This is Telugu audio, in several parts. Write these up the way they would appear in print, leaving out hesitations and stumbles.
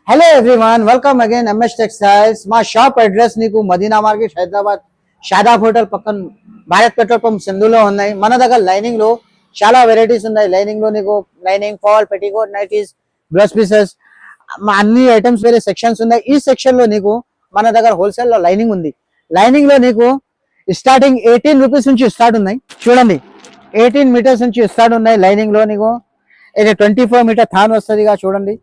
Hello everyone welcome again MS textiles మా షాప్ అడ్రస్ నీకు మదీనా మార్కెట్ హైదరాబాద్ షాదాబ్ హోటల్ పక్కన భారత్ పెట్రోల్ పంప్ సింధులో ఉన్నాయి మన దగ్గర లైనింగ్ లో చాలా వెరైటీస్ ఉన్నాయి లైనింగ్ లో నీకు lining fall petticoat nighties blouse pieces అన్ని ఐటమ్స్ వేరే సెక్షన్స్ ఉన్నాయి ఈ సెక్షన్ లో నీకు మన దగ్గర హోల్సేల్ లో లైనింగ్ ఉంది లైనింగ్ లో నీకు స్టార్టింగ్ 18 రూపీస్ నుంచి స్టార్ట్ ఉన్నాయి చూడండి 18 మీటర్స్ నుంచి స్టార్ట్ ఉన్నాయి లైనింగ్ లో నీకు ఇది 24 మీటర్ థాన్ వస్తుందిగా చూడండి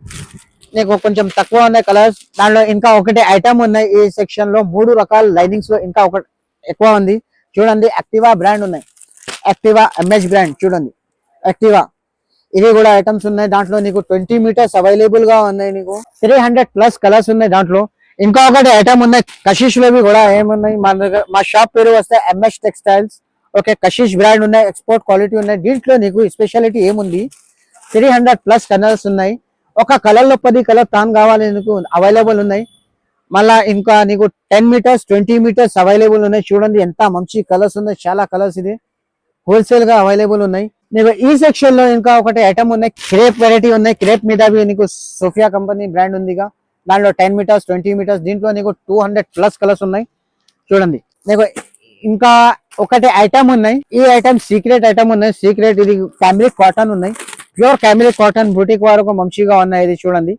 నీకు కొంచెం తక్కువ ఉన్నాయి కలర్స్ దాంట్లో ఇంకా ఒకటి ఐటమ్ ఉన్నాయి ఈ సెక్షన్ లో 3 రకాల లైనింగ్స్ లో ఇంకా ఒకటి ఎక్కువ ఉంది చూడండి యాక్టివా బ్రాండ్ ఉన్నాయి యాక్టివా ఎంఎస్ బ్రాండ్ చూడండి యాక్టివా ఇది కూడా ఐటమ్స్ ఉన్నాయి దాంట్లో నీకు 20 మీటర్స్ అవైలబుల్ గా ఉన్నాయి నీకు 300 ప్లస్ కలర్స్ ఉన్నాయి దాంట్లో ఇంకా ఒకటి ఐటమ్ ఉన్నాయి కషిష్ లో కూడా ఏమున్నాయి మా షాప్ పేరు వస్తే MS textiles okay Kashish brand ఉన్నాయి ఎక్స్పోర్ట్ క్వాలిటీ ఉన్నాయి దీంట్లో నీకు స్పెషాలిటీ ఏముంది 300 ప్లస్ కలర్స్ ఉన్నాయి ఒక కలర్ లో 10 కలర్ తాన్ కావాలి నీకు అవైలబుల్ ఉన్నాయి మళ్ళా ఇంకా నీకు 10 మీటర్స్ 20 మీటర్స్ అవైలబుల్ ఉన్నాయి చూడండి ఎంత మంచి కలర్స్ ఉన్నాయి చాలా కలర్స్ ఇది హోల్సేల్ గా అవైలబుల్ ఉన్నాయి నీకు ఈ సెక్షన్ లో ఇంకా ఒకటి ఐటమ్ ఉన్నాయి క్రేప్ వెరైటీ ఉన్నాయి క్రేప్ మీద నీకు సోఫియా కంపెనీ బ్రాండ్ ఉందిగా దాంట్లో 10 మీటర్స్ 20 మీటర్స్ దీంట్లో నీకు 200 ప్లస్ కలర్స్ ఉన్నాయి చూడండి నీకు ఇంకా ఒకటి ఐటమ్ ఉన్నాయి ఈ ఐటమ్ సీక్రెట్ ఐటమ్ ఉన్నాయి సీక్రెట్ ఇది ఫ్యాబ్రిక్ కాటన్ ఉన్నాయి ప్యూర్ క్యామిలిక్ కాటన్ బూటిక్ వరకు మంచిగా ఉన్నాయి ఇది చూడండి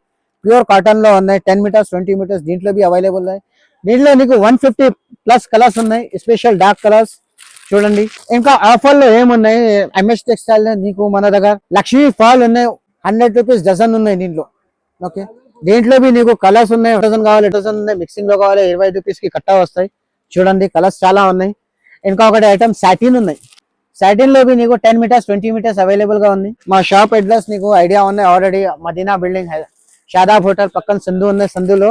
ప్యూర్ కాటన్ లో ఉన్నాయి 10 మీటర్స్ 20 మీటర్స్ దీంట్లో అవైలబుల్ ఉన్నాయి దీంట్లో నీకు 150 ప్లస్ కలర్స్ ఉన్నాయి స్పెషల్ డార్క్ కలర్స్ చూడండి ఇంకా ఆఫర్ లో ఏమున్నాయి ఎంఎస్ టెక్స్టైల్ నీకు మన దగ్గర లక్ష్మీ ఫాల్ ఉన్నాయి 100 రూపీస్ డజన్ ఉన్నాయి దీంట్లో ఓకే దీంట్లో నీకు కలర్స్ ఉన్నాయి డజన్ కావాలి డజన్ ఉన్నాయి మిక్సింగ్ లో కావాలి 20 రూపీస్ కి కట్టా వస్తాయి చూడండి కలర్స్ చాలా ఉన్నాయి ఇంకా ఒకటి ఐటమ్ సాటిన్ ఉన్నాయి సాటిన్ లో నీకు 10 మీటర్స్ 20 మీటర్స్ అవైలబుల్ గా ఉంది మా షాప్ అడ్రస్ నీకు ఐడియా ఉన్నాయి already Madina building Shadab hotel పక్కన సందు ఉన్నాయి సందులో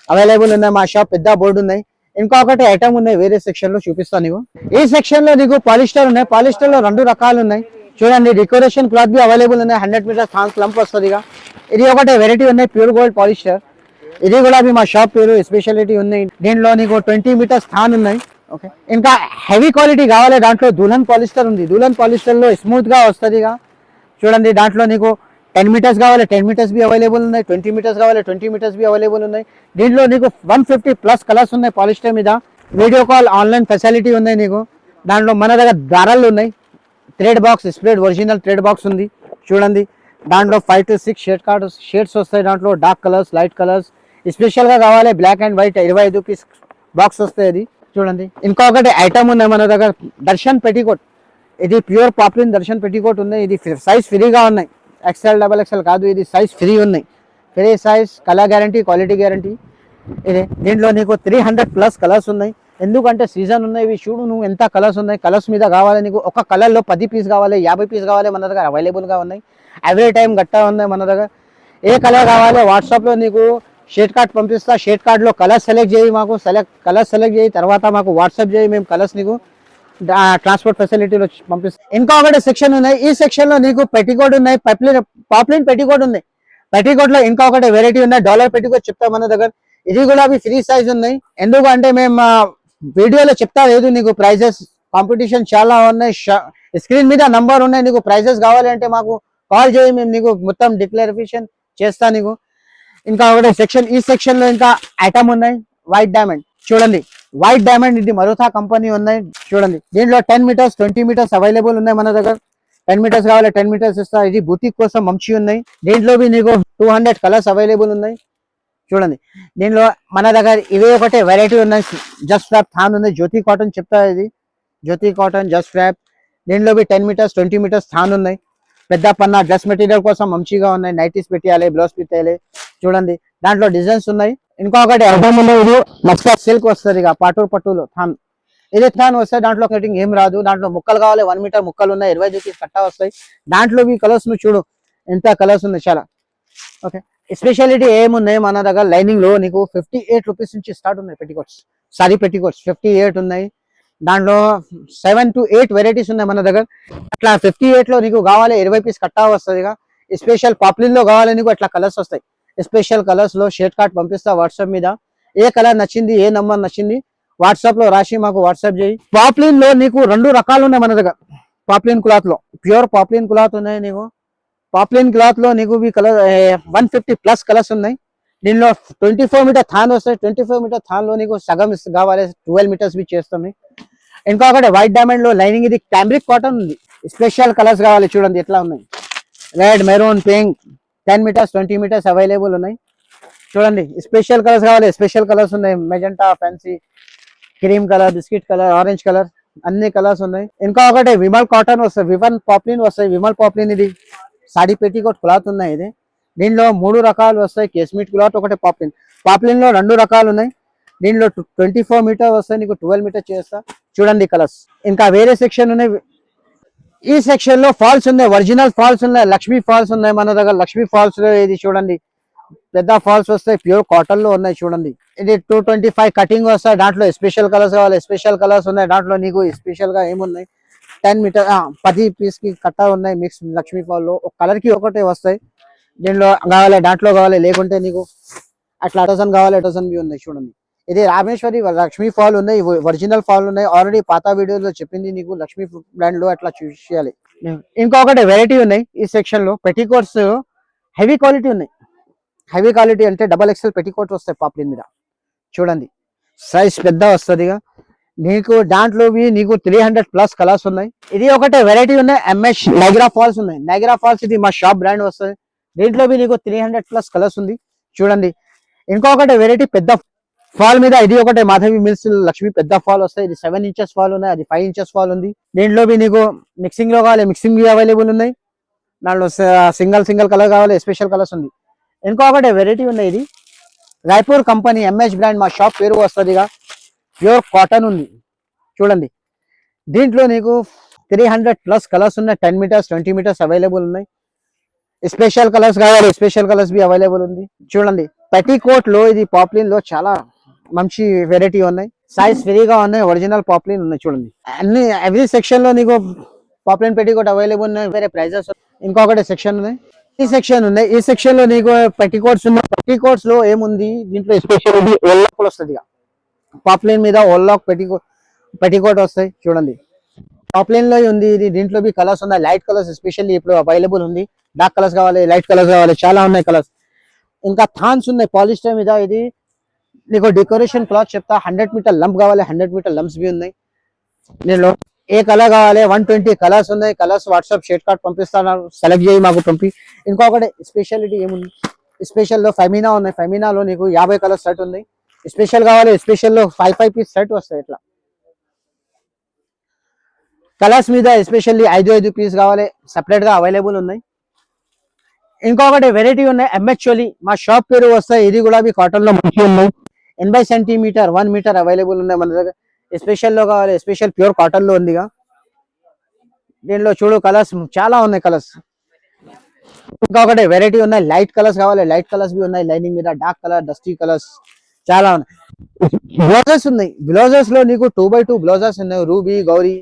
అవైలబుల్ ఉన్నాయి మా షాప్ పెద్ద బోర్డు ఉన్నాయి ఇంకొకటి ఐటమ్ ఉన్నాయి వేరే సెక్షన్ లో చూపిస్తాను నీకు ఈ సెక్షన్ లో నీకు పాలిస్టర్ ఉన్నాయి పాలిస్టర్ లో 2 రకాలు ఉన్నాయి చూడండి డెకరేషన్ క్లాత్ అవైలబుల్ ఉన్నాయి 100 మీటర్స్ థాన్ క్లంప్ వస్తుందిగా ఇది ఒకటి వెరైటీ ఉన్నాయి ప్యూర్ గోల్డ్ పాలిస్టర్ ఇది కూడా మా షాప్ పేరు స్పెషాలిటీ ఉన్నాయి దీంట్లో నీకు 20 మీటర్స్ థాన్ ఉన్నాయి ఓకే ఇంకా హెవీ క్వాలిటీ కావాలి దాంట్లో దుల్హన్ పాలిస్టర్ ఉంది దుల్హన్ పాలిస్టర్ లో స్మూత్ గా వస్తుందిగా చూడండి దాంట్లో నీకు 10 మీటర్స్ కావాలి 10 మీటర్స్ అవైలబుల్ ఉన్నాయి 20 మీటర్స్ కావాలి 20 మీటర్స్ అవైలబుల్ ఉన్నాయి దీంట్లో నీకు 150 ప్లస్ కలర్స్ ఉన్నాయి పాలిస్టర్ మీద వీడియో కాల్ ఆన్లైన్ ఫెసిలిటీ ఉన్నాయి నీకు దాంట్లో మన దగ్గర దారాలు ఉన్నాయి thread box spread original thread box ఉంది చూడండి దాంట్లో 5 to 6 షేడ్స్ వస్తాయి దాంట్లో dark colours light colours special గా కావాలి black and white 25 rupees box వస్తాయి అది చూడండి ఇంకొకటి ఐటమ్ ఉన్నాయి మన దగ్గర దర్శన్ పెట్టికోట్ ఇది ప్యూర్ పాప్లిన్ దర్శన్ పెట్టికోట్ ఉన్నాయి ఇది సైజ్ ఫ్రీగా ఉన్నాయి ఎక్స్ఎల్ డబల్ ఎక్స్ఎల్ కాదు ఇది సైజ్ ఫ్రీ ఉన్నాయి free size colour guarantee quality guarantee ఇది దీంట్లో నీకు 300 ప్లస్ కలర్స్ ఉన్నాయి ఎందుకంటే సీజన్ ఉన్నాయి ఇవి చూడు నువ్వు ఎంత కలర్స్ ఉన్నాయి కలర్స్ మీద కావాలి నీకు ఒక కలర్ లో 10 పీస్ కావాలి 50 పీస్ కావాలి మన దగ్గర అవైలబుల్ గా ఉన్నాయి ఎవ్రీ టైం గట్టా ఉన్నాయి మన దగ్గర ఏ కలర్ కావాలి వాట్సాప్ లో నీకు షేడ్ కార్డ్ పంపిస్తా షేడ్ కార్డ్ లో కలర్ సెలెక్ట్ చేయి మాకు కలర్ సెలెక్ట్ చేయి తర్వాత మాకు వాట్సాప్ చేయి మేము కలర్స్ నీకు ట్రాన్స్పోర్ట్ ఫెసిలిటీలో పంపిస్తాం ఇంకొకటి సెక్షన్ ఉన్నాయి ఈ సెక్షన్ లో నీకు పెట్టికోట్ ఉన్నాయి పాప్లిన్ పెట్టికోట్ ఉన్నాయి పెట్టికోట్ లో ఇంకొకటి వెరైటీ ఉన్నాయి డాలర్ పెట్టికోట్ చెప్తాం మన దగ్గర ఇది కూడా ఫ్రీ సైజ్ ఉన్నాయి ఎందుకంటే మేము వీడియోలో చెప్తా లేదు నీకు ప్రైజెస్ కాంపిటీషన్ చాలా ఉన్నాయి స్క్రీన్ మీద నంబర్ ఉన్నాయి నీకు ప్రైజెస్ కావాలి అంటే మాకు కాల్ చేయి మేము నీకు మొత్తం డిక్లరేషన్ చేస్తా నీకు ఇంకా ఒకటి సెక్షన్ ఈ సెక్షన్ లో ఇంకా ఐటమ్ ఉన్నాయి వైట్ డైమండ్ చూడండి వైట్ డైమండ్ ఇది మరుతా కంపెనీ ఉన్నాయి చూడండి దీంట్లో 10 మీటర్స్ 20 మీటర్స్ అవైలబుల్ ఉన్నాయి మన దగ్గర 10 మీటర్స్ కావాలి 10 మీటర్స్ ఇస్తా ఇది బూటిక్ కోసం మంచి ఉన్నాయి దీంట్లో నీకు 200 కలర్స్ అవైలబుల్ ఉన్నాయి చూడండి దీంట్లో మన దగ్గర ఇవే ఒకటే వెరైటీ ఉన్నాయి జస్ట్ ఫ్రాప్ థాన్ ఉంది జ్యోతి కాటన్ చెప్తా ఇది జ్యోతి కాటన్ జస్ట్ ఫ్రాప్ దీంట్లో 10 మీటర్స్ 20 మీటర్స్ థాన్ ఉన్నాయి పెద్ద పన్న డ్రెస్ మెటీరియల్ కోసం మంచిగా ఉన్నాయి నైటీస్ పెట్టాలి బ్లౌజ్ పెట్టాలి చూడండి దాంట్లో డిజైన్స్ ఉన్నాయి ఇంకొకటి ఐటమ్ ఇది మస్కా సిల్క్ వస్తుంది ఇక పట్టులో థాన్ ఇది థాన్ వస్తే దాంట్లో కటింగ్ ఏం రాదు దాంట్లో ముక్కలు కావాలి 1 మీటర్ ముక్కలు ఉన్నాయి 20 రూపీస్ కట్టా వస్తాయి దాంట్లో కలర్స్ ను చూడు ఎంత కలర్స్ ఉన్నాయి చాలా ఓకే స్పెషాలిటీ ఏమున్నాయి మన దగ్గర లైనింగ్ లో నీకు 58 రూపీస్ నుంచి స్టార్ట్ ఉన్నాయి పెట్టికోట్స్ సారీ పెట్టికోట్స్ 58 ఉన్నాయి దాంట్లో 7 to 8 వెరైటీస్ ఉన్నాయి మన దగ్గర అట్లా 58 లో నీకు కావాలి 20 పీస్ కట్టా వస్తుంది స్పెషల్ పాప్లిన్ లో కావాలి నీకు అట్లా కలర్స్ వస్తాయి స్పెషల్ కలర్స్ లో షేడ్ కార్డ్ పంపిస్తా వాట్సాప్ మీద ఏ కలర్ నచ్చింది ఏ నంబర్ నచ్చింది వాట్సాప్ లో రాసి మాకు వాట్సాప్ చేయి పాప్లిన్ లో నీకు 2 రకాలు ఉన్నాయి మన దగ్గర పాప్లిన్ క్లాత్ లో ప్యూర్ పాప్లిన్ క్లాత్ ఉన్నాయి నీకు పాప్లిన్ క్లాత్ లో నీకు కలర్ 150 ప్లస్ కలర్స్ ఉన్నాయి దీనిలో 24 మీటర్ థాన్ వస్తాయి. 24 మీటర్ థాన్ లో నీకు సగం కావాలి 12 మీటర్స్ బి చేస్తాం. ఇంకొకటి వైట్ డైమండ్ లో లైనింగ్, ఇది క్యాంబ్రిక్ కాటన్ ఉంది. స్పెషల్ కలర్స్ కావాలి చూడండి ఎట్లా ఉన్నాయి. Red, maroon, pink, 10 metres 20 metres available ఉన్నాయి. చూడండి స్పెషల్ కలర్స్ కావాలి, స్పెషల్ కలర్స్ ఉన్నాయి. Magenta, fancy, cream colour, biscuit colour, orange colour, అన్ని కలర్స్ ఉన్నాయి. ఇంకా ఒకటి విమల్ కాటన్ వస్తాయి, విమల్ పాప్లిన్ వస్తాయి. విమల్ పాప్లిన్ ఇది సాడీ పెట్టికోట్ క్లాత్ ఉన్నాయి. ఇది దీనిలో 3 రకాలు వస్తాయి. కేస్మిట్ క్లాత్, ఒకటి పాప్లిన్. పాప్లిన్ లో 2 రకాలు ఉన్నాయి. దీనిలో 24 మీటర్ వస్తాయి, నీకు 12 మీటర్ చేస్తా. చూడండి కలర్స్. ఇంకా వేరే సెక్షన్ ఉన్నాయి. ఈ సెక్షన్ లో ఫాల్స్ ఉన్నాయి, ఒరిజినల్ ఫాల్స్ ఉన్నాయి, లక్ష్మీ ఫాల్స్ ఉన్నాయి మన దగ్గర. లక్ష్మీ ఫాల్స్ లో ఇది చూడండి పెద్ద ఫాల్స్ వస్తాయి, ప్యూర్ కాటన్ లో ఉన్నాయి చూడండి. ఇది 225 కటింగ్ వస్తాయి. దాంట్లో స్పెషల్ కలర్స్ కావాలి, స్పెషల్ కలర్స్ ఉన్నాయి. దాంట్లో నీకు స్పెషల్ గా ఏమున్నాయి 10 మీటర్ 10 పీస్ కి కట్ట ఉన్నాయి. మిక్స్ లక్ష్మీ ఫాల్ లో ఒక కలర్ కి ఒకటే వస్తాయి. దీనిలో కావాలి, దాంట్లో కావాలి, లేకుంటే నీకు అట్లా డజన్ కావాలి, డజన్ బి ఉన్నాయి చూడండి. ఇది రామేశ్వరి లక్ష్మీ ఫాల్ ఉన్నాయి, ఒరిజినల్ ఫాల్ ఉన్నాయి. ఆల్రెడీ పాత వీడియోలో చెప్పింది నీకు లక్ష్మీ బ్రాండ్ లో అట్లా చూసేయాలి. ఇంకొకటి వెరైటీ ఉన్నాయి ఈ సెక్షన్ లో. పెటికోట్స్ హెవీ క్వాలిటీ ఉన్నాయి. హెవీ క్వాలిటీ అంటే XXL పెటికోట్ వస్తాయి పాప్లిన్ మీద. చూడండి సైజ్ పెద్ద వస్తుంది. నీకు దాంట్లో నీకు 300+ కలర్స్ ఉన్నాయి. ఇది ఒకటే వెరైటీ ఉన్నాయి. MS నైగ్రా ఫాల్స్ ఉన్నాయి. నైగ్రా ఫాల్స్ ఇది మా షాప్ బ్రాండ్ వస్తుంది. దీంట్లో నీకు 300+ కలర్స్ ఉంది చూడండి. ఇంకొకటి వెరైటీ పెద్ద ఫాల్ మీద, ఇది ఒకటే మాధవి మిల్స్ లక్ష్మీ పెద్ద ఫాల్ వస్తాయి. ఇది 7 ఇంచెస్ ఫాల్ ఉన్నాయి, అది 5 ఇంచెస్ ఫాల్ ఉంది. దీంట్లో నీకు మిక్సింగ్ లో కావాలి, మిక్సింగ్ అవైలబుల్ ఉన్నాయి. దాంట్లో సింగిల్ కలర్ కావాలి, స్పెషల్ కలర్స్ ఉంది. ఇంకొకటి వెరైటీ ఉన్నాయి. ఇది రాయ్పూర్ కంపెనీ MS బ్రాండ్, మా షాప్ పేరు వస్తుంది. ప్యూర్ కాటన్ ఉంది చూడండి. దీంట్లో నీకు 300+ కలర్స్ ఉన్నాయి. 10 మీటర్స్ 20 మీటర్స్ అవైలబుల్ ఉన్నాయి. స్పెషల్ కలర్స్ కావాలి, స్పెషల్ కలర్స్ బి అవైలబుల్ ఉంది చూడండి. పెటికోట్ లో ఇది పాప్లిన్ లో చాలా మంచి వెరైటీ ఉన్నాయి. సైజ్ ఫ్రీగా ఉన్నాయి, ఒరిజినల్ పాప్లిన్ ఉన్నాయి చూడండి. అన్ని ఎవ్రీ సెక్షన్ లో నీకు పాప్లిన్ పెటికోట్ అవైలబుల్ ఉన్నాయి. వేరే ప్రైజెస్. ఇంకొకటి సెక్షన్ ఉన్నాయి, ఈ సెక్షన్ ఉన్నాయి. ఈ సెక్షన్ లో నీకు పెటికోట్స్ ఉన్నాయి. పెటికోట్స్ లో ఏముంది, దీంట్లో స్పెషల్ ఓల్లాక్ వస్తుంది. పాప్లిన్ మీద ఓల్లాక్ పెటికోట్ వస్తాయి చూడండి. పాప్లిన్ లో ఉంది ఇది. దీంట్లో బి కలర్స్ ఉన్నాయి, లైట్ కలర్స్ ఎస్పెషల్లీ ఇప్పుడు అవైలబుల్ ఉంది. డార్క్ కలర్స్ కావాలి, లైట్ కలర్స్ కావాలి, చాలా ఉన్నాయి కలర్స్. ఇంకా థాన్స్ ఉన్నాయి పాలిస్టర్ మీద. ఇది నీకు డెకరేషన్ క్లాత్ చెప్తా. 100 మీటర్ లంప్ కావాలి, 100 మీటర్ లంప్స్ బి ఉన్నాయి. నేను ఏ కలర్ కావాలి 120 కలర్స్ ఉన్నాయి. కలర్స్ వాట్సాప్ షేర్ కార్డ్ పంపిస్తాను, సెలెక్ట్ చేయి మాకు పంపి. ఇంకొకటి స్పెషాలిటీ ఏముంది, స్పెషల్ లో ఫెమినా ఉన్నాయి. ఫెమినాలో నీకు 50 కలర్ సెట్ ఉంది. స్పెషల్ కావాలి, స్పెషల్ లో 5 పీస్ సెట్ వస్తాయి. ఇట్లా కలర్స్ మీద ఎస్పెషల్లీ 5 పీస్ కావాలి, సెపరేట్ గా అవైలబుల్ ఉన్నాయి. ఇంకొకటి వెరైటీ ఉన్నాయి MS చోలి, మా షాప్ పేరు వస్తాయి. ఇది కూడా కాటన్ లో మంచిగా ఉన్నాయి. 80 సెంటీమీటర్ 1 మీటర్ అవైలబుల్ ఉన్నాయి మన దగ్గర. స్పెషల్ లో కావాలి, స్పెషల్ ప్యూర్ కాటన్ లో ఉందిగా. దీనిలో చూడు కలర్స్ చాలా ఉన్నాయి కలర్స్. ఇంకొకటి వెరైటీ ఉన్నాయి, లైట్ కలర్స్ కావాలి, లైట్ కలర్స్ బి ఉన్నాయి. లైనింగ్ మీద డార్క్ కలర్, డస్టీ కలర్స్ చాలా ఉన్నాయి. బ్లౌజెస్ ఉన్నాయి. బ్లౌజెస్ లో నీకు 2x2 బ్లౌజెస్ ఉన్నాయి. రూబీ, గౌరీ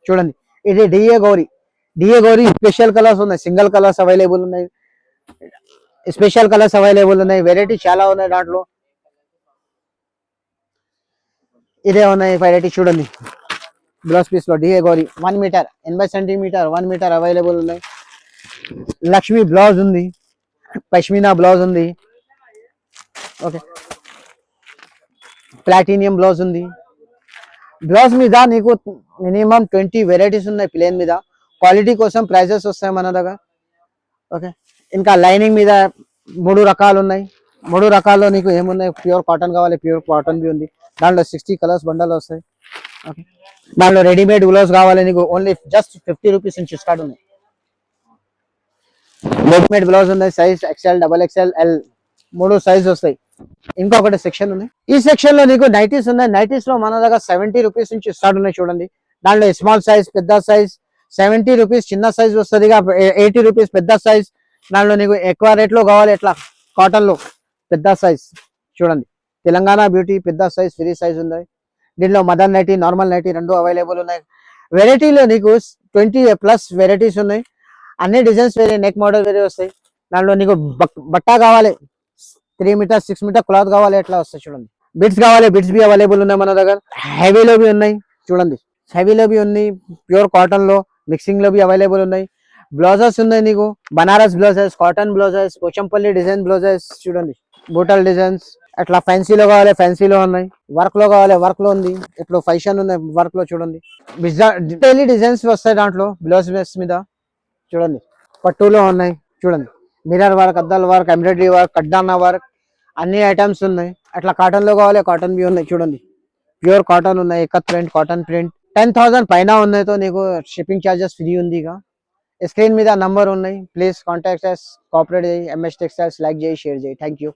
చూడండి. ఇది డిఏ గౌరీ స్పెషల్ కలర్స్ ఉన్నాయి. సింగిల్ కలర్స్ అవైలబుల్ ఉన్నాయి, స్పెషల్ కలర్స్ అవైలబుల్ ఉన్నాయి. వెరైటీ చాలా ఉన్నాయి దాంట్లో. ఇదే ఉన్నాయి వెరైటీ చూడండి. బ్లౌజ్ పీస్ లో DA Gauri 1 metre 80 centimetre 1 metre available ఉన్నాయి. లక్ష్మీ బ్లౌజ్ ఉంది, పష్మినా బ్లౌజ్ ఉంది, ఓకే, ప్లాటినియం బ్లౌజ్ ఉంది. బ్లౌజ్ మీద నీకు మినిమం 20 వెరైటీస్ ఉన్నాయి. ప్లేన్ మీద క్వాలిటీ కోసం ప్రైజెస్ వస్తాయి మన దగ్గర, ఓకే. ఇంకా లైనింగ్ మీద 3 రకాలు ఉన్నాయి. 3 రకాల్లో నీకు ఏమున్నాయి, ప్యూర్ కాటన్ కావాలి, ప్యూర్ కాటన్ బి ఉంది. దాంట్లో 60 కలర్స్ బండల్ వస్తాయి, ఓకే. దాంట్లో రెడీమేడ్ బ్లౌజ్ కావాలి నీకు, ఓన్లీ జస్ట్ 50 రూపీస్ నుంచి స్టార్ట్ ఉన్నాయి. రెడీమేడ్ బ్లౌజ్ ఉన్నాయి, size XL, XXL, L 3 size వస్తాయి. ఇంకొకటి సెక్షన్ ఉంది. ఈ సెక్షన్ లో నీకు నైటీస్ ఉన్నాయి. నైటీస్ లో మన దగ్గర 70 రూపీస్ నుంచి స్టార్ట్ ఉన్నాయి చూడండి. దాంట్లో స్మాల్ సైజ్, పెద్ద సైజ్ 70 రూపీస్ చిన్న సైజ్ వస్తుంది, 80 రూపీస్ పెద్ద సైజ్. దాంట్లో నీకు ఎక్కువ రేట్ లో కావాలి ఎట్లా కాటన్ లో పెద్ద సైజ్ చూడండి. తెలంగాణ బ్యూటీ పెద్ద సైజ్, ఫ్రీ సైజ్ ఉన్నాయి. దీనిలో mother nightie, normal nightie 2 available ఉన్నాయి. వెరైటీలో నీకు 20+ వెరైటీస్ ఉన్నాయి. అన్ని డిజైన్స్ వేరే, నెక్ మోడల్ వేరే వస్తాయి. దాంట్లో నీకు బట్ట కావాలి 3 మీటర్ 6 మీటర్ క్లాత్ కావాలి ఎట్లా వస్తాయి చూడండి. బిట్స్ కావాలి, బిట్స్ బి అవైలబుల్ ఉన్నాయి మన దగ్గర. హెవీలో బి ఉన్నాయి చూడండి, హెవీలో బి ఉంది. ప్యూర్ కాటన్ లో మిక్సింగ్ లో బి అవైలబుల్ ఉన్నాయి. బ్లౌజెస్ ఉన్నాయి నీకు, Banaras blouses, cotton blouses, Pochampally design blouses చూడండి, బూటల్ డిజైన్స్. అట్లా ఫ్యాన్సీలో కావాలి ఫ్యాన్సీలో ఉన్నాయి, వర్క్ లో కావాలి వర్క్ లో ఉంది, ఇప్పుడు ఫ్యాషన్ ఉన్నాయి వర్క్ లో చూడండి. డైలీ డిజైన్స్ వస్తాయి దాంట్లో బ్లౌజ్ బేస్ మీద చూడండి. పట్టులో ఉన్నాయి చూడండి, మిర్రర్ వర్క్, అద్దాల వర్క్, ఎంబ్రాయిడరీ వర్క్, కడ్డానా వర్క్, అన్ని ఐటమ్స్ ఉన్నాయి. అట్లా కాటన్ లో కావాలి కాటన్ బి ఉన్నాయి చూడండి, ప్యూర్ కాటన్ ఉన్నాయి, ఎక్కత్ ప్రింట్, కాటన్ ప్రింట్. 10,000 పైన ఉన్నాయి తో నీకు షిప్పింగ్ చార్జెస్ ఫ్రీ ఉంది. ఇక స్క్రీన్ మీద నంబర్ ఉన్నాయి, ప్లీజ్ కాంటాక్ట్ us, కోఆపరేట్ చేయి. ఎంఎస్ టెక్స్టైల్స్ లైక్ చేయి, షేర్ చేయి. Thank you.